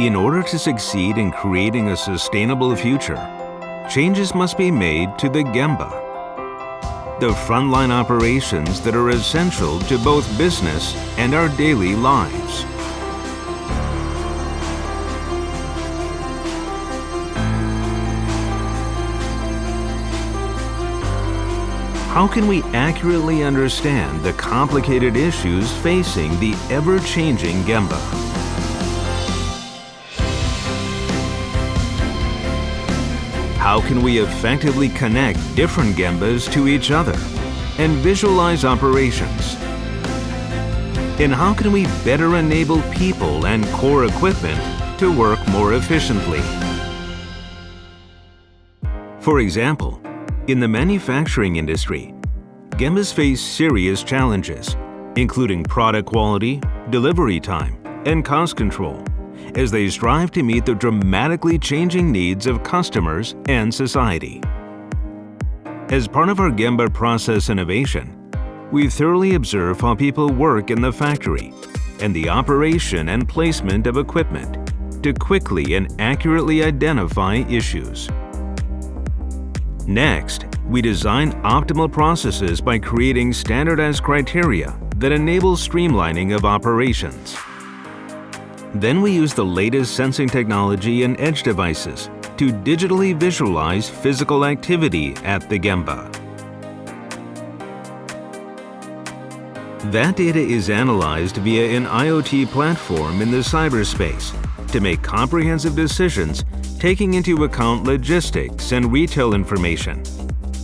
In order to succeed in creating a sustainable future, changes must be made to the Gemba, the frontline operations that are essential to both business and our daily lives. How can we accurately understand the complicated issues facing the ever-changing Gemba? How can we effectively connect different Gembas to each other and visualize operations? And how can we better enable people and core equipment to work more efficiently? For example, in the manufacturing industry, Gembas face serious challenges, including product quality, delivery time, and cost control, as they strive to meet the dramatically changing needs of customers and society. As part of our Gemba Process Innovation, we thoroughly observe how people work in the factory and the operation and placement of equipment to quickly and accurately identify issues. Next, we design optimal processes by creating standardized criteria that enable streamlining of operations. Then we use the latest sensing technology and edge devices to digitally visualize physical activity at the Gemba. That data is analyzed via an IoT platform in the cyberspace to make comprehensive decisions taking into account logistics and retail information,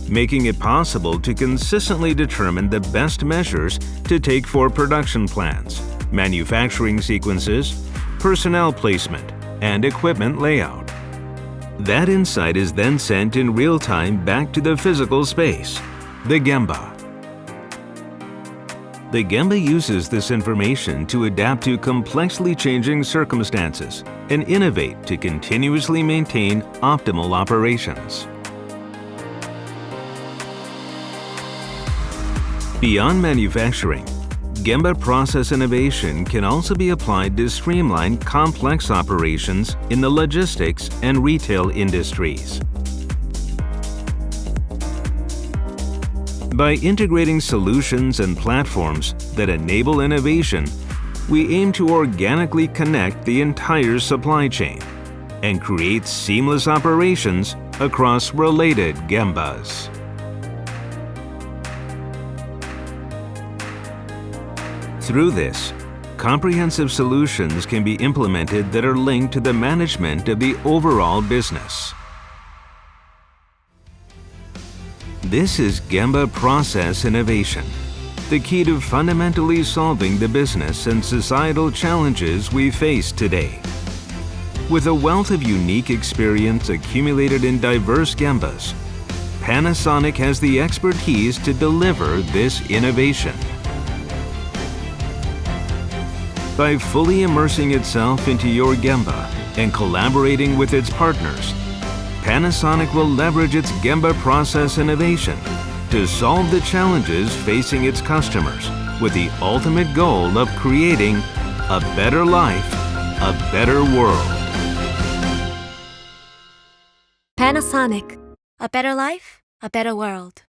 making it possible to consistently determine the best measures to take for production plans, manufacturing sequences, personnel placement, and equipment layout. That insight is then sent in real time back to the physical space, the Gemba. The Gemba uses this information to adapt to complexly changing circumstances and innovate to continuously maintain optimal operations. Beyond manufacturing, Gemba Process Innovation can also be applied to streamline complex operations in the logistics and retail industries. By integrating solutions and platforms that enable innovation, we aim to organically connect the entire supply chain and create seamless operations across related Gembas. Through this, comprehensive solutions can be implemented that are linked to the management of the overall business. This is Gemba Process Innovation, the key to fundamentally solving the business and societal challenges we face today. With a wealth of unique experience accumulated in diverse Gembas, Panasonic has the expertise to deliver this innovation. By fully immersing itself into your Gemba and collaborating with its partners, Panasonic will leverage its Gemba Process Innovation to solve the challenges facing its customers with the ultimate goal of creating a better life, a better world. Panasonic. A better life, a better world.